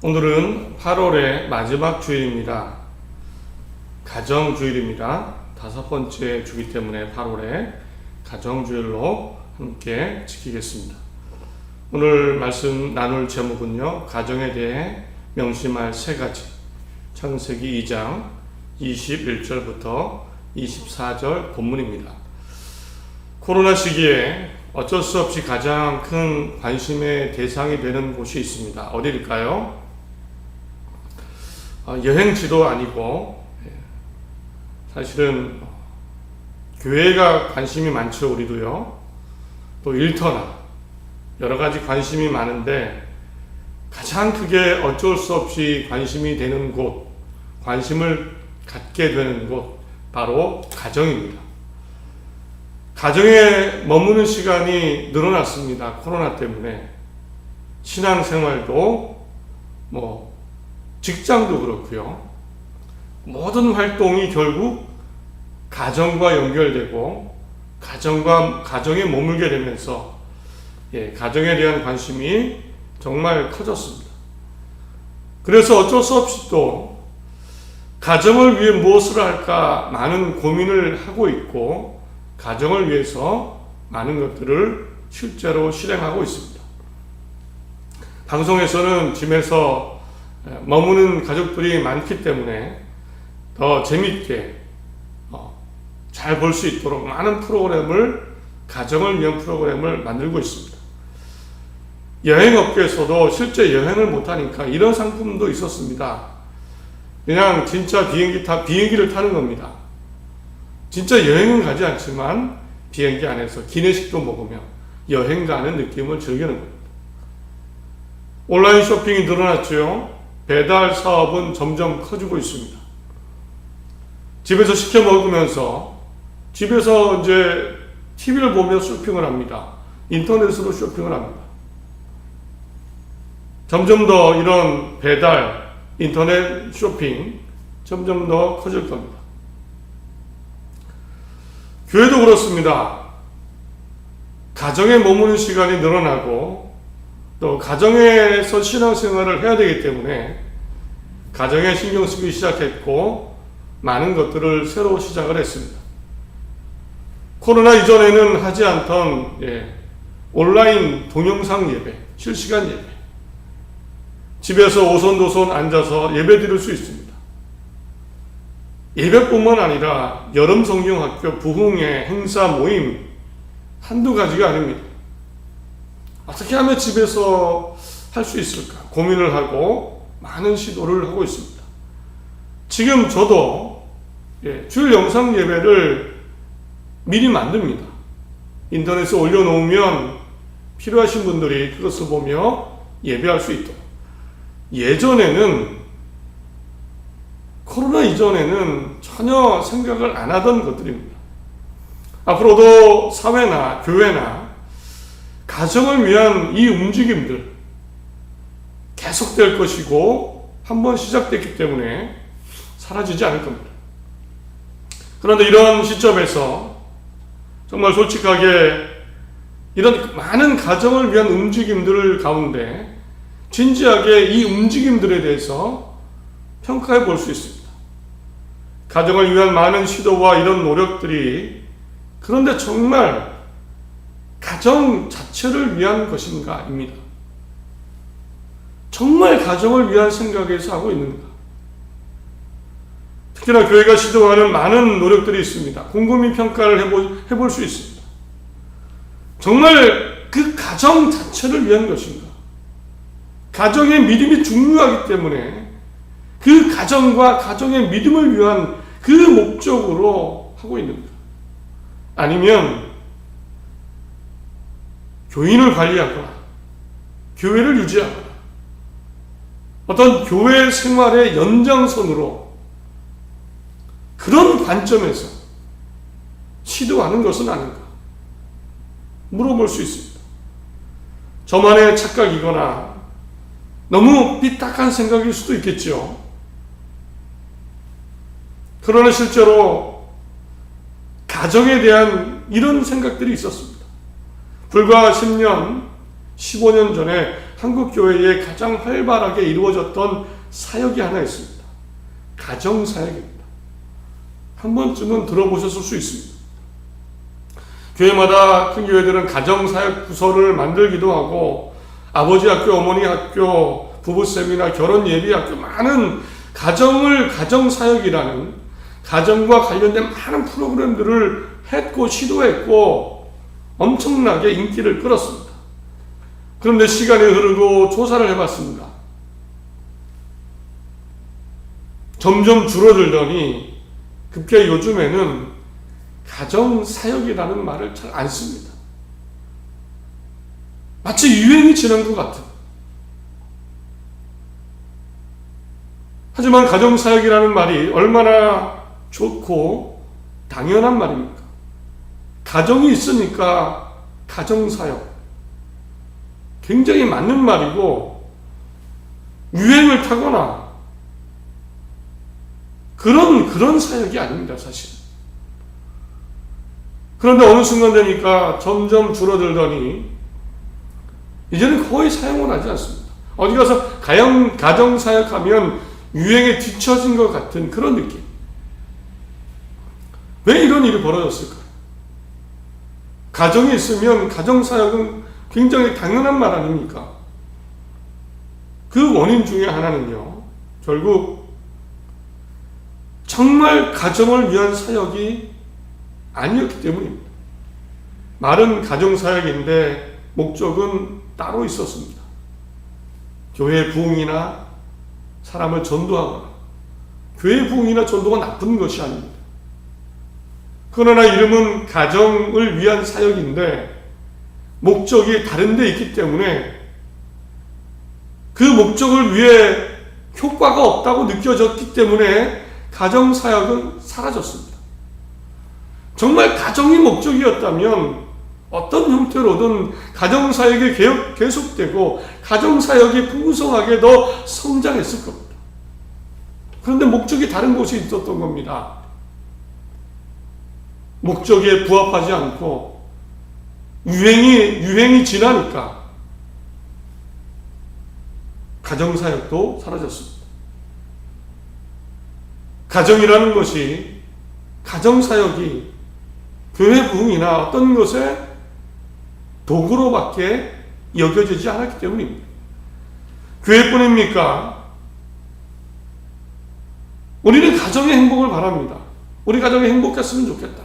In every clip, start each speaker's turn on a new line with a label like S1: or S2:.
S1: 오늘은 8월의 마지막 주일입니다. 가정주일입니다. 5번째 주기 때문에 8월에 가정주일로 함께 지키겠습니다. 오늘 말씀 나눌 제목은요, 가정에 대해 명심할 3가지. 창세기 2장 21절부터 24절 본문입니다. 코로나 시기에 어쩔 수 없이 가장 큰 관심의 대상이 되는 곳이 있습니다. 어디일까요? 여행지도 아니고, 사실은 교회가 관심이 많죠. 우리도요. 또 일터나 여러 가지 관심이 많은데, 가장 크게 어쩔 수 없이 관심이 되는 곳, 관심을 갖게 되는 곳, 바로 가정입니다. 가정에 머무는 시간이 늘어났습니다. 코로나 때문에. 신앙생활도 직장도 그렇고요. 모든 활동이 결국 가정과 연결되고 가정에 머물게 되면서 가정에 대한 관심이 정말 커졌습니다. 그래서 어쩔 수 없이 또 가정을 위해 무엇을 할까 많은 고민을 하고 있고, 가정을 위해서 많은 것들을 실제로 실행하고 있습니다. 방송에서는 집에서 머무는 가족들이 많기 때문에 더 재밌게 잘 볼 수 있도록 많은 가정을 위한 프로그램을 만들고 있습니다. 여행업계에서도 실제 여행을 못하니까 이런 상품도 있었습니다. 그냥 진짜 비행기를 타는 겁니다. 진짜 여행은 가지 않지만 비행기 안에서 기내식도 먹으며 여행 가는 느낌을 즐기는 겁니다. 온라인 쇼핑이 늘어났죠. 배달 사업은 점점 커지고 있습니다. 집에서 시켜 먹으면서 집에서 이제 TV를 보며 쇼핑을 합니다. 인터넷으로 쇼핑을 합니다. 점점 더 이런 배달, 인터넷 쇼핑 점점 더 커질 겁니다. 교회도 그렇습니다. 가정에 머무는 시간이 늘어나고 또 가정에서 신앙생활을 해야 되기 때문에 가정에 신경 쓰기 시작했고, 많은 것들을 새로 시작을 했습니다. 코로나 이전에는 하지 않던 온라인 동영상 예배, 실시간 예배, 집에서 오손도손 앉아서 예배 드릴 수 있습니다. 예배뿐만 아니라 여름 성경학교 부흥회 행사 모임 한두 가지가 아닙니다. 어떻게 하면 집에서 할 수 있을까 고민을 하고 많은 시도를 하고 있습니다. 지금 저도 주일 영상 예배를 미리 만듭니다. 인터넷에 올려놓으면 필요하신 분들이 그것을 보며 예배할 수 있도록. 코로나 이전에는 전혀 생각을 안 하던 것들입니다. 앞으로도 사회나 교회나 가정을 위한 이 움직임들 계속될 것이고, 한번 시작됐기 때문에 사라지지 않을 겁니다. 그런데 이런 시점에서 정말 솔직하게 이런 많은 가정을 위한 움직임들 가운데 진지하게 이 움직임들에 대해서 평가해 볼 수 있습니다. 가정을 위한 많은 시도와 이런 노력들이, 그런데 정말 가정 자체를 위한 것인가입니다. 정말 가정을 위한 생각에서 하고 있는가? 특히나 교회가 시도하는 많은 노력들이 있습니다. 곰곰이 평가를 해볼 수 있습니다. 정말 그 가정 자체를 위한 것인가? 가정의 믿음이 중요하기 때문에 그 가정과 가정의 믿음을 위한 그 목적으로 하고 있는가? 아니면 교인을 관리하거나 교회를 유지하거나 어떤 교회 생활의 연장선으로 그런 관점에서 시도하는 것은 아닌가 물어볼 수 있습니다. 저만의 착각이거나 너무 삐딱한 생각일 수도 있겠죠. 그러나 실제로 가정에 대한 이런 생각들이 있었습니다. 불과 10년, 15년 전에 한국교회에 가장 활발하게 이루어졌던 사역이 하나 있습니다. 가정사역입니다. 한 번쯤은 들어보셨을 수 있습니다. 교회마다 큰 교회들은 가정사역 부서를 만들기도 하고 아버지 학교, 어머니 학교, 부부 세미나, 결혼 예비 학교, 많은 가정사역이라는 가정과 관련된 많은 프로그램들을 했고 시도했고 엄청나게 인기를 끌었습니다. 그런데 시간이 흐르고 조사를 해봤습니다. 점점 줄어들더니 급기야 요즘에는 가정사역이라는 말을 잘 안 씁니다. 마치 유행이 지난 것 같은. 하지만 가정사역이라는 말이 얼마나 좋고 당연한 말입니까? 가정이 있으니까 가정사역. 굉장히 맞는 말이고 유행을 타거나 그런 사역이 아닙니다, 사실. 그런데 어느 순간 되니까 점점 줄어들더니 이제는 거의 사용을 하지 않습니다. 어디 가서 가정사역하면 유행에 뒤처진 것 같은 그런 느낌. 왜 이런 일이 벌어졌을까요? 가정이 있으면 가정사역은 굉장히 당연한 말 아닙니까? 그 원인 중에 하나는요, 결국 정말 가정을 위한 사역이 아니었기 때문입니다. 말은 가정사역인데 목적은 따로 있었습니다. 교회 부흥이나 사람을 전도하거나 교회 부흥이나 전도가 나쁜 것이 아닙니다. 그러나 이름은 가정을 위한 사역인데 목적이 다른 데 있기 때문에 그 목적을 위해 효과가 없다고 느껴졌기 때문에 가정사역은 사라졌습니다. 정말 가정이 목적이었다면 어떤 형태로든 가정사역이 계속되고 가정사역이 풍성하게 더 성장했을 겁니다. 그런데 목적이 다른 곳에 있었던 겁니다. 목적에 부합하지 않고 유행이 지나니까 가정사역도 사라졌습니다. 가정이라는 것이 가정사역이 교회 부흥이나 어떤 것의 도구로밖에 여겨지지 않았기 때문입니다. 교회뿐입니까? 우리는 가정의 행복을 바랍니다. 우리 가정이 행복했으면 좋겠다.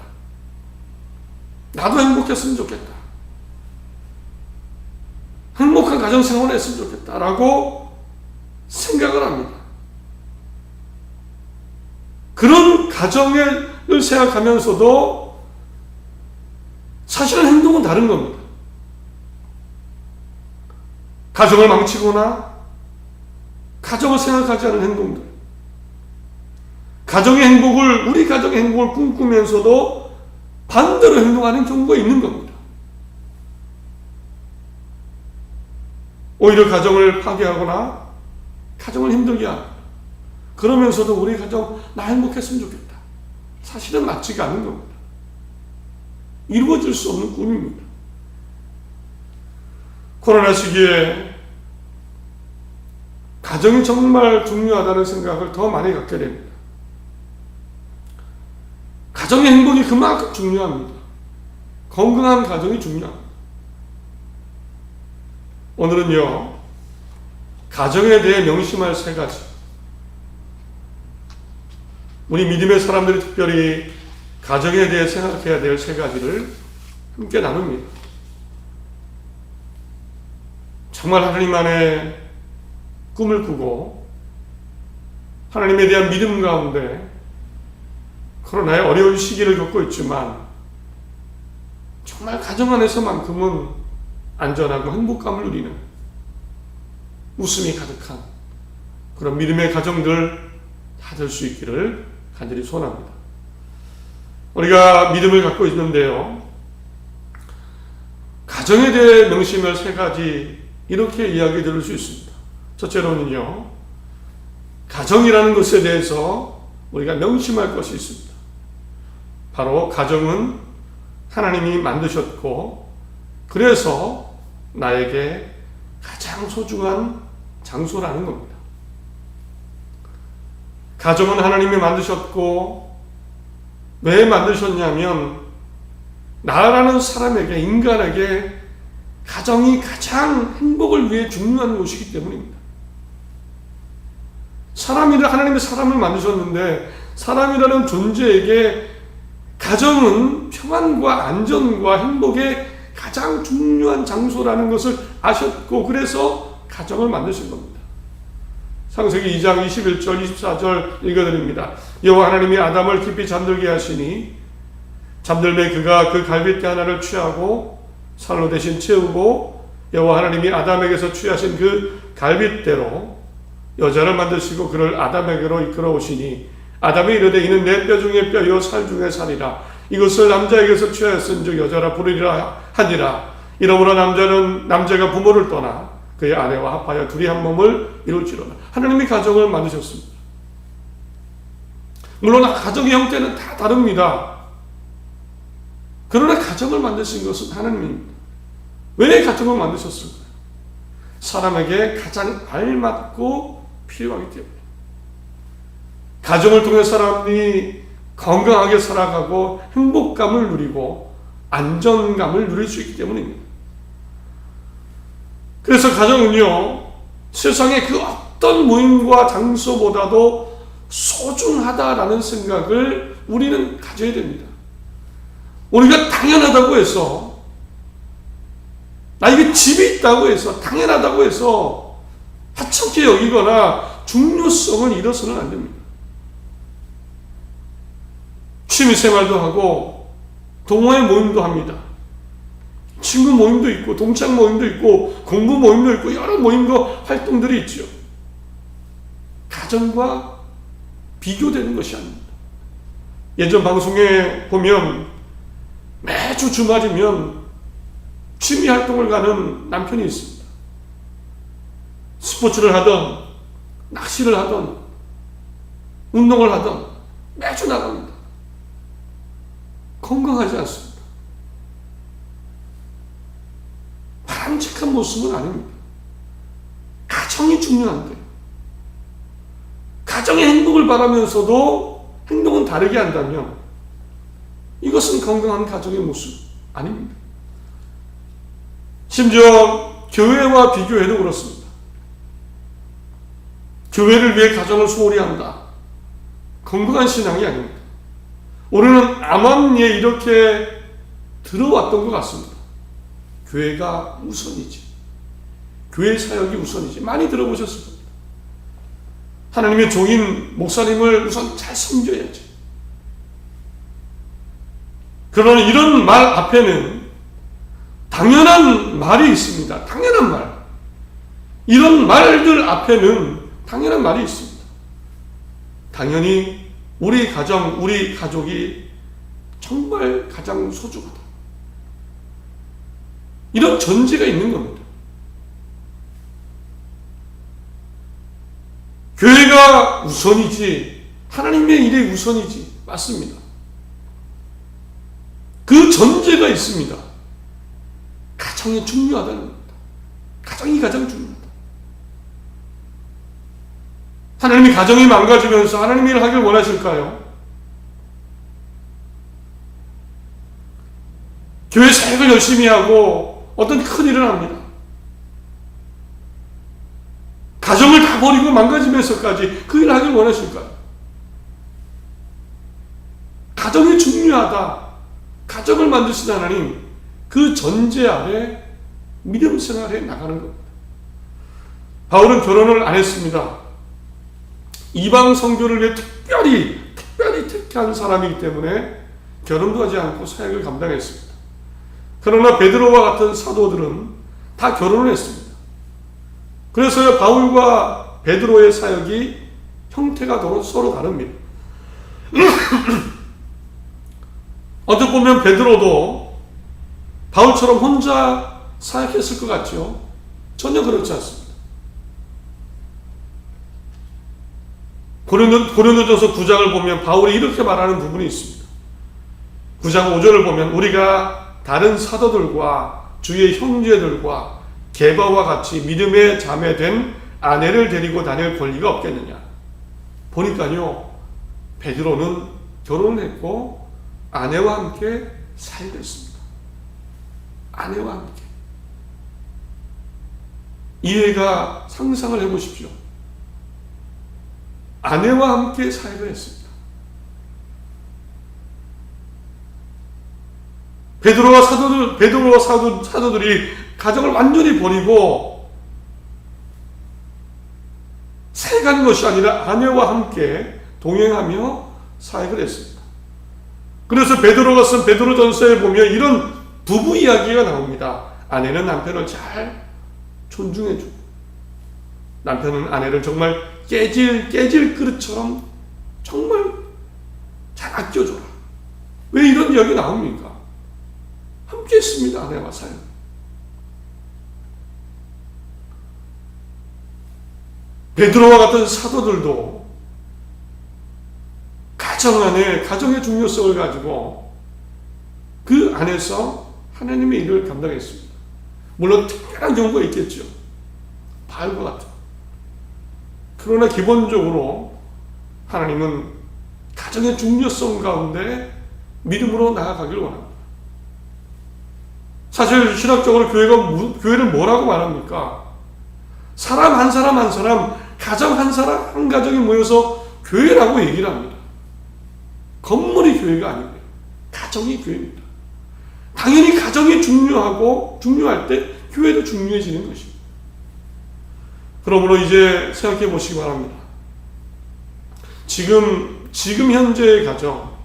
S1: 나도 행복했으면 좋겠다. 행복한 가정생활을 했으면 좋겠다라고 생각을 합니다. 그런 가정을 생각하면서도 사실은 행동은 다른 겁니다. 가정을 망치거나 가정을 생각하지 않은 행동들, 우리 가정의 행복을 꿈꾸면서도 반대로 행동하는 경우가 있는 겁니다. 오히려 가정을 파괴하거나 가정을 힘들게 하고 그러면서도 우리 가정 나 행복했으면 좋겠다. 사실은 맞지가 않는 겁니다. 이루어질 수 없는 꿈입니다. 코로나 시기에 가정이 정말 중요하다는 생각을 더 많이 갖게 됩니다. 가정의 행복이 그만큼 중요합니다. 건강한 가정이 중요합니다. 오늘은요, 가정에 대해 명심할 3가지, 우리 믿음의 사람들이 특별히 가정에 대해 생각해야 될 3가지를 함께 나눕니다. 정말 하나님 안에 꿈을 꾸고 하나님에 대한 믿음 가운데 코로나의 어려운 시기를 겪고 있지만 정말 가정 안에서만큼은 안전하고 행복감을 누리는 웃음이 가득한 그런 믿음의 가정들 다 될 수 있기를 간절히 소원합니다. 우리가 믿음을 갖고 있는데요, 가정에 대해 명심할 3가지 이렇게 이야기 들을 수 있습니다. 첫째로는요, 가정이라는 것에 대해서 우리가 명심할 것이 있습니다. 바로 가정은 하나님이 만드셨고 그래서 나에게 가장 소중한 장소라는 겁니다. 가정은 하나님이 만드셨고, 왜 만드셨냐면 나라는 사람에게, 인간에게 가정이 가장 행복을 위해 중요한 곳이기 때문입니다. 하나님이 사람을 만드셨는데 사람이라는 존재에게 가정은 평안과 안전과 행복의 가장 중요한 장소라는 것을 아셨고, 그래서 가정을 만드신 겁니다. 창세기 2장 21절 24절 읽어드립니다. 여호와 하나님이 아담을 깊이 잠들게 하시니 잠들매 그가 그 갈빗대 하나를 취하고 살로 대신 채우고 여호와 하나님이 아담에게서 취하신 그 갈빗대로 여자를 만드시고 그를 아담에게로 이끌어 오시니 아담이 이르되 이는 내 뼈 중에 뼈요 살 중에 살이라. 이것을 남자에게서 취하였은즉 여자라 부르리라 하니라. 이러므로 남자가 부모를 떠나 그의 아내와 합하여 둘이 한 몸을 이룰지로다. 하나님이 가정을 만드셨습니다. 물론 가정의 형태는 다 다릅니다. 그러나 가정을 만드신 것은 하나님입니다. 왜 가정을 만드셨을까요? 사람에게 가장 알맞고 필요하기 때문에. 가정을 통해 사람이 건강하게 살아가고 행복감을 누리고 안정감을 누릴 수 있기 때문입니다. 그래서 가정은요, 세상의 그 어떤 모임과 장소보다도 소중하다라는 생각을 우리는 가져야 됩니다. 우리가 당연하다고 해서, 나에게 집이 있다고 해서, 당연하다고 해서 하찮게 여기거나 중요성을 잃어서는 안 됩니다. 취미생활도 하고 동호회 모임도 합니다. 친구 모임도 있고 동창 모임도 있고 공부 모임도 있고 여러 모임과 활동들이 있죠. 가정과 비교되는 것이 아닙니다. 예전 방송에 보면 매주 주말이면 취미 활동을 가는 남편이 있습니다. 스포츠를 하던 낚시를 하던 운동을 하던 매주 나갑니다. 건강하지 않습니다. 바람직한 모습은 아닙니다. 가정이 중요한데, 가정의 행복을 바라면서도 행동은 다르게 한다면 이것은 건강한 가정의 모습 아닙니다. 심지어 교회와 비교해도 그렇습니다. 교회를 위해 가정을 소홀히 한다. 건강한 신앙이 아닙니다. 우리는 암암리에 이렇게 들어왔던 것 같습니다. 교회가 우선이지, 교회 사역이 우선이지. 많이 들어보셨을 겁니다. 하나님의 종인 목사님을 우선 잘 섬겨야지. 그러나 이런 말 앞에는 당연한 말이 있습니다. 당연한 말. 이런 말들 앞에는 당연한 말이 있습니다. 당연히 우리 가정, 우리 가족이 정말 가장 소중하다. 이런 전제가 있는 겁니다. 교회가 우선이지, 하나님의 일이 우선이지. 맞습니다. 그 전제가 있습니다. 가정이 중요하다는 겁니다. 가정이 가장 중요하다. 하나님이 가정이 망가지면서 하나님 일을 하길 원하실까요? 교회 사역을 열심히 하고 어떤 큰 일을 합니다. 가정을 다 버리고 망가지면서까지 그 일을 하길 원하실까요? 가정이 중요하다. 가정을 만드신 하나님, 그 전제 아래 믿음 생활에 나가는 겁니다. 바울은 결혼을 안 했습니다. 이방 선교를 위해 특별히 택한 사람이기 때문에 결혼도 하지 않고 사역을 감당했습니다. 그러나 베드로와 같은 사도들은 다 결혼을 했습니다. 그래서 바울과 베드로의 사역이 형태가 서로 다릅니다. 어떻게 보면 베드로도 바울처럼 혼자 사역했을 것 같죠? 전혀 그렇지 않습니다. 고린도전서 9장을 보면 바울이 이렇게 말하는 부분이 있습니다. 9장 5절을 보면 우리가 다른 사도들과 주의 형제들과 게바와 같이 믿음의 자매 된 아내를 데리고 다닐 권리가 없겠느냐. 보니까요, 베드로는 결혼했고 아내와 함께 살게 됐습니다. 아내와 함께. 이해가 상상을 해보십시오. 아내와 함께 살게 했습니다. 베드로와 사도들이 가정을 완전히 버리고 살아가는 것이 아니라 아내와 함께 동행하며 사역을 했습니다. 그래서 베드로가 쓴 베드로전서에 보면 이런 부부 이야기가 나옵니다. 아내는 남편을 잘 존중해주고 남편은 아내를 정말 깨질 그릇처럼 정말 잘 아껴줘라. 왜 이런 이야기 나옵니까? 함께 했습니다. 아내와 사역. 베드로와 같은 사도들도 가정 안에 가정의 중요성을 가지고 그 안에서 하나님의 일을 감당했습니다. 물론 특별한 경우가 있겠죠. 바울과 같은. 그러나 기본적으로 하나님은 가정의 중요성 가운데 믿음으로 나아가길 원합니다. 사실 신학적으로 교회를 뭐라고 말합니까? 사람 한 사람 한 사람, 가정 한 사람 한 가정이 모여서 교회라고 얘기를 합니다. 건물이 교회가 아니고요. 가정이 교회입니다. 당연히 가정이 중요할 때 교회도 중요해지는 것입니다. 그러므로 이제 생각해 보시기 바랍니다. 지금 현재의 가정,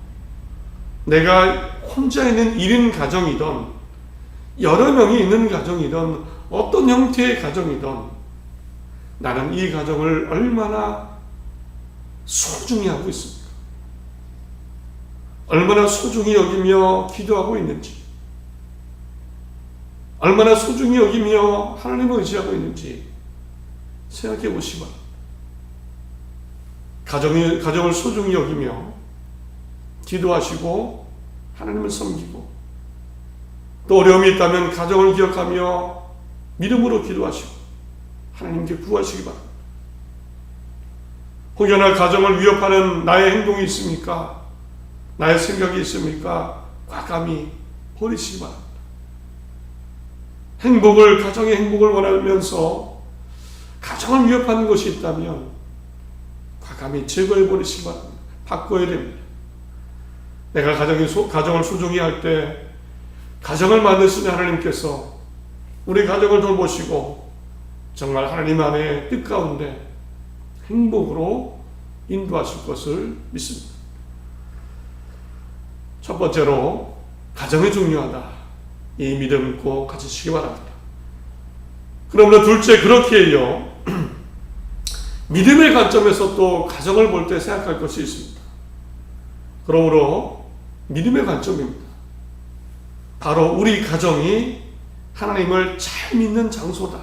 S1: 내가 혼자 있는 1인 가정이든 여러 명이 있는 가정이든 어떤 형태의 가정이든 나는 이 가정을 얼마나 소중히 하고 있습니까? 얼마나 소중히 여기며 기도하고 있는지, 얼마나 소중히 여기며 하나님을 의지하고 있는지 생각해 보시기 바랍니다. 가정을 소중히 여기며 기도하시고 하나님을 섬기고 또 어려움이 있다면 가정을 기억하며 믿음으로 기도하시고 하나님께 구하시기 바랍니다. 혹여나 가정을 위협하는 나의 행동이 있습니까? 나의 생각이 있습니까? 과감히 버리시기 바랍니다. 가정의 행복을 원하면서 가정을 위협하는 것이 있다면 과감히 제거해 버리시기 바랍니다. 바꿔야 됩니다. 내가 가정을 소중히 할 때 가정을 만드시는 하나님께서 우리 가정을 돌보시고 정말 하나님 안에 뜻 가운데 행복으로 인도하실 것을 믿습니다. 첫 번째로 가정이 중요하다. 이 믿음 꼭 가지시기 바랍니다. 그러므로 둘째, 그렇게 해요. 믿음의 관점에서 또 가정을 볼 때 생각할 것이 있습니다. 그러므로 믿음의 관점입니다. 바로 우리 가정이 하나님을 잘 믿는 장소다.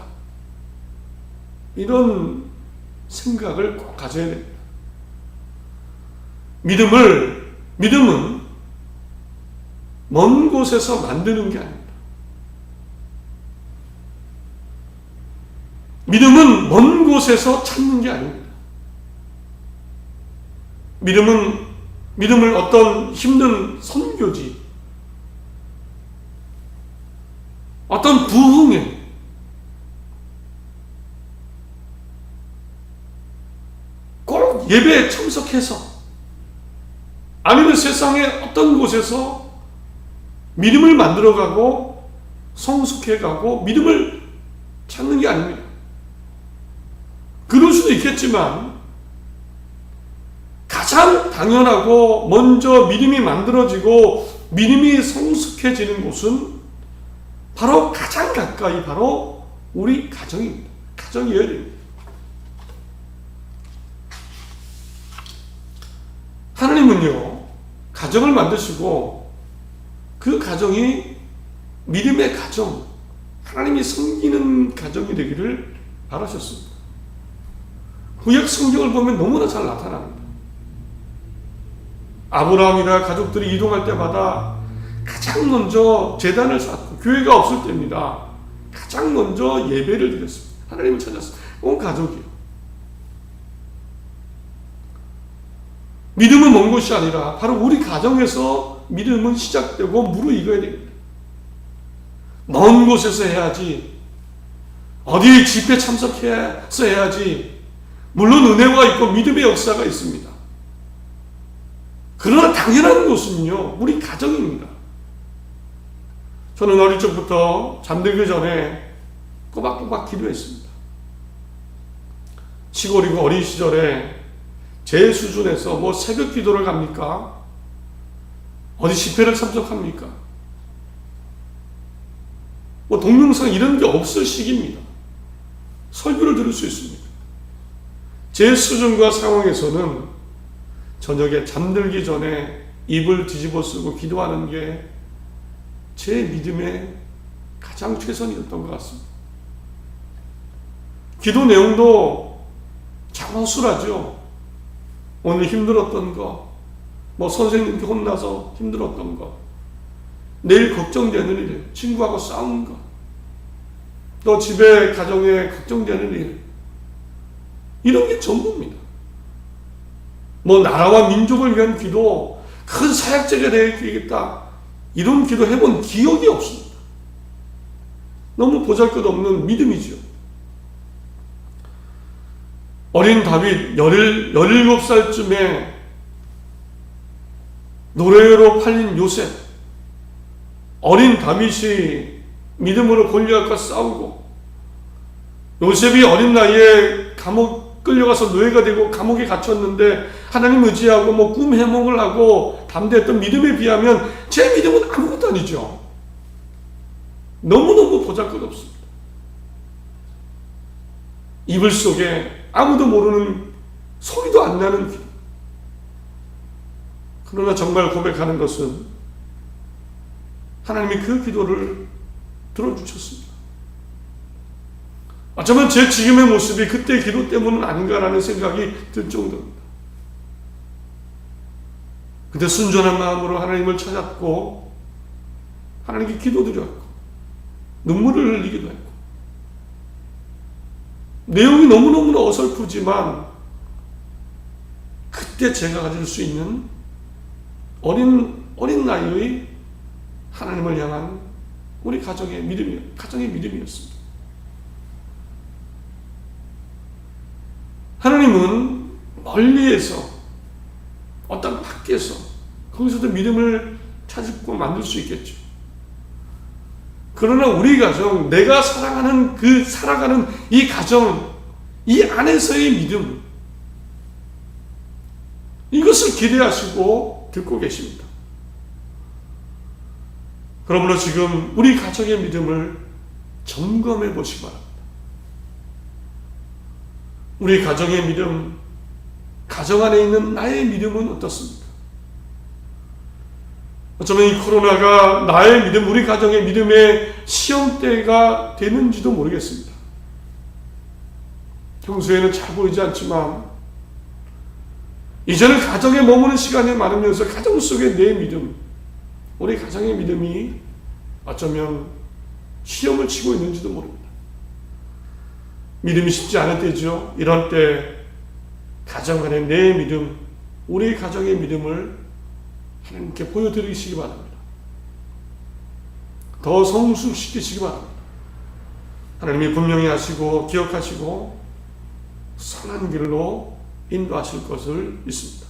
S1: 이런 생각을 꼭 가져야 됩니다. 믿음은 먼 곳에서 만드는 게 아닙니다. 믿음은 먼 곳에서 찾는 게 아닙니다. 믿음을 어떤 힘든 선교지, 어떤 부흥에 꼭 예배에 참석해서 아니면 세상의 어떤 곳에서 믿음을 만들어가고 성숙해가고 믿음을 찾는 게 아닙니다. 그럴 수도 있겠지만 가장 당연하고 먼저 믿음이 만들어지고 믿음이 성숙해지는 곳은 바로 가장 가까이 바로 우리 가정입니다. 가정이어야 됩니다. 하나님은요, 가정을 만드시고 그 가정이 믿음의 가정, 하나님이 섬기는 가정이 되기를 바라셨습니다. 구약 성경을 보면 너무나 잘 나타납니다. 아브라함이나 가족들이 이동할 때마다 가장 먼저 제단을 쌓고, 교회가 없을 때입니다. 가장 먼저 예배를 드렸습니다. 하나님을 찾았습니다. 온 가족이요. 믿음은 먼 곳이 아니라 바로 우리 가정에서 믿음은 시작되고 무르익어야 됩니다. 먼 곳에서 해야지, 어디 집회 참석해서 해야지. 물론 은혜가 있고 믿음의 역사가 있습니다. 그러나 당연한 곳은요, 우리 가정입니다. 저는 어릴 적부터 잠들기 전에 꼬박꼬박 기도했습니다. 시골이고 어린 시절에 제 수준에서 뭐 새벽 기도를 갑니까? 어디 집회를 참석합니까? 뭐 동영상 이런 게 없을 시기입니다. 설교를 들을 수 있습니다. 제 수준과 상황에서는 저녁에 잠들기 전에 이불 뒤집어 쓰고 기도하는 게 제 믿음의 가장 최선이었던 것 같습니다. 기도 내용도 참 허술하죠. 오늘 힘들었던 거, 뭐 선생님께 혼나서 힘들었던 거, 내일 걱정되는 일, 친구하고 싸운 거, 또 집에 가정에 걱정되는 일, 이런 게 전부입니다. 뭐 나라와 민족을 위한 기도, 큰 사역자가 되겠다, 이런 기도 해본 기억이 없습니다. 너무 보잘것없는 믿음이죠. 어린 다윗 17살쯤에 노래로 팔린 요셉, 어린 다윗이 믿음으로 골리앗과 싸우고, 요셉이 어린 나이에 감옥 끌려가서 노예가 되고 감옥에 갇혔는데 하나님 의지하고 뭐 꿈 해몽을 하고 담대했던 믿음에 비하면 제 믿음은 아무것도 아니죠. 너무너무 보잘것없습니다. 이불 속에 아무도 모르는, 소리도 안 나는 기도. 그러나 정말 고백하는 것은 하나님이 그 기도를 들어주셨습니다. 어쩌면 제 지금의 모습이 그때 기도 때문은 아닌가라는 생각이 들 정도입니다. 그때 순전한 마음으로 하나님을 찾았고 하나님께 기도드렸고 눈물을 흘리기도 했고, 내용이 너무너무 어설프지만 그때 제가 가질 수 있는 어린 나이의 하나님을 향한 우리 가정의 믿음이었습니다. 하나님은 멀리에서, 어떤 밖에서, 거기서도 믿음을 찾고 만들 수 있겠죠. 그러나 우리 가정, 내가 사랑하는 살아가는 이 가정, 이 안에서의 믿음, 이것을 기대하시고 듣고 계십니다. 그러므로 지금 우리 가정의 믿음을 점검해 보시기 바랍니다. 우리 가정의 믿음, 가정 안에 있는 나의 믿음은 어떻습니까? 어쩌면 이 코로나가 나의 믿음, 우리 가정의 믿음의 시험대가 되는지도 모르겠습니다. 평소에는 잘 보이지 않지만 이제는 가정에 머무는 시간이 많으면서 가정 속의 내 믿음, 우리 가정의 믿음이 어쩌면 시험을 치고 있는지도 모릅니다. 믿음이 쉽지 않을 때죠. 이런 때 가정 안에 내 믿음, 우리 가정의 믿음을 하나님께 보여드리시기 바랍니다. 더 성숙시키시기 바랍니다. 하나님이 분명히 하시고 기억하시고 선한 길로 인도하실 것을 믿습니다.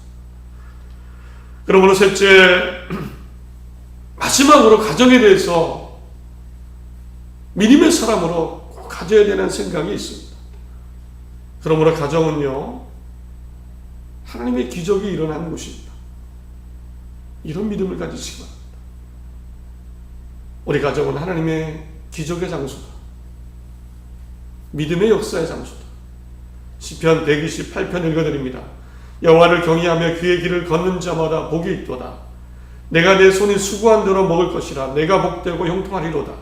S1: 그러므로 셋째, 마지막으로 가정에 대해서 믿음의 사람으로 꼭 가져야 되는 생각이 있습니다. 그러므로 가정은요, 하나님의 기적이 일어나는 곳입니다. 이런 믿음을 가지시기 바랍니다. 우리 가정은 하나님의 기적의 장소다. 믿음의 역사의 장소다. 시편 128편 읽어드립니다. 여호와를 경외하며 그의 길을 걷는 자마다 복이 있도다. 내가 내 손이 수고한 대로 먹을 것이라. 내가 복되고 형통하리로다.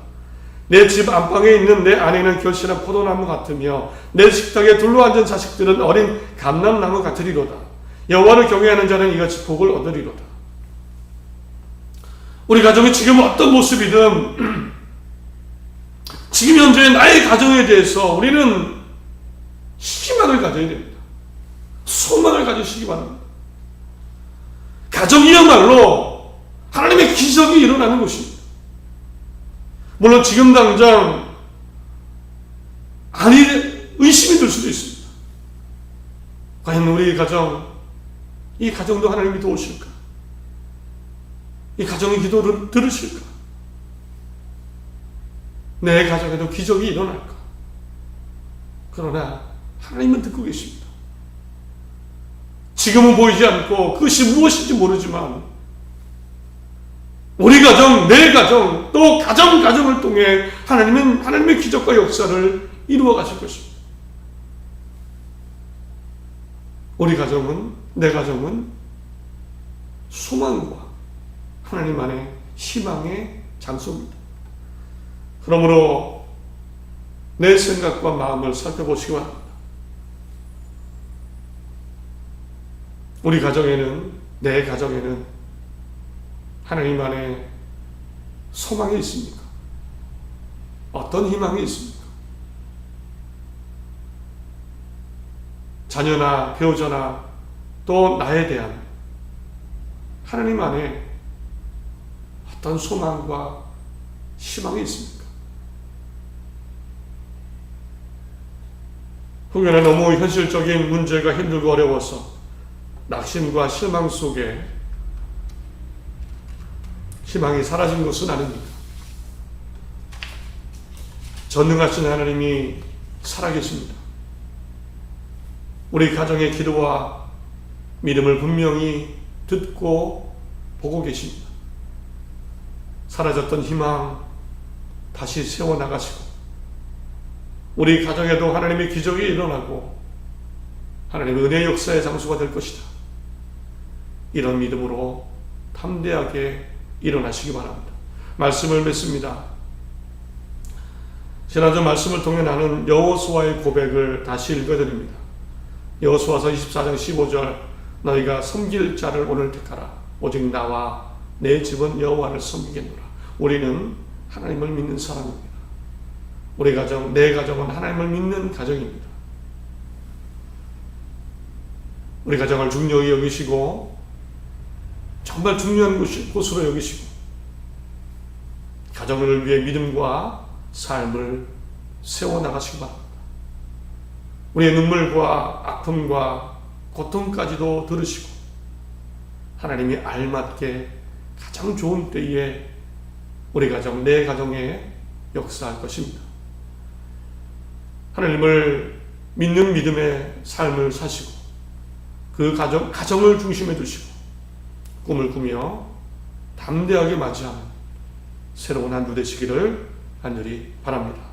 S1: 내 집 안방에 있는 내 아내는 결실한 포도나무 같으며 내 식탁에 둘러앉은 자식들은 어린 감람나무 같으리로다. 여호와를 경외하는 자는 이같이 복을 얻으리로다. 우리 가정이 지금 어떤 모습이든 지금 현재 나의 가정에 대해서 우리는 희망을 가져야 됩니다. 소망을 가지시기 바랍니다. 가정이야말로 하나님의 기적이 일어나는 곳입니다. 물론 지금 당장 의심이 들 수도 있습니다. 과연 우리 가정, 이 가정도 하나님이 도우실까? 이 가정의 기도를 들으실까? 내 가정에도 기적이 일어날까? 그러나 하나님은 듣고 계십니다. 지금은 보이지 않고 그것이 무엇인지 모르지만 우리 가정, 내 가정, 또 가정을 통해 하나님은 하나님의 기적과 역사를 이루어 가실 것입니다. 우리 가정은, 내 가정은 소망과 하나님 안에 희망의 장소입니다. 그러므로 내 생각과 마음을 살펴보시기 바랍니다. 우리 가정에는, 내 가정에는 하나님 안에 소망이 있습니까? 어떤 희망이 있습니까? 자녀나 배우자나 또 나에 대한 하나님 안에 어떤 소망과 희망이 있습니까? 혹여나 너무 현실적인 문제가 힘들고 어려워서 낙심과 실망 속에 희망이 사라진 것은 아닙니다. 전능하신 하나님이 살아계십니다. 우리 가정의 기도와 믿음을 분명히 듣고 보고 계십니다. 사라졌던 희망 다시 세워나가시고 우리 가정에도 하나님의 기적이 일어나고 하나님의 은혜의 역사의 장소가 될 것이다. 이런 믿음으로 담대하게 일어나시기 바랍니다. 말씀을 맺습니다. 지난주 말씀을 통해 나눈 여호수아의 고백을 다시 읽어드립니다. 여호수아서 24장 15절 너희가 섬길 자를 오늘 택하라. 오직 나와 내 집은 여호와를 섬기겠노라. 우리는 하나님을 믿는 사람입니다. 우리 가정, 내 가정은 하나님을 믿는 가정입니다. 우리 가정을 중요히 여기시고 정말 중요한 곳으로 여기시고 가정을 위해 믿음과 삶을 세워나가시기 바랍니다. 우리의 눈물과 아픔과 고통까지도 들으시고 하나님이 알맞게 가장 좋은 때에 우리 가정, 내 가정에 역사할 것입니다. 하나님을 믿는 믿음의 삶을 사시고 그 가정을 중심에 두시고 꿈을 꾸며 담대하게 맞이하는 새로운 한 주 되시기를 간절히 바랍니다.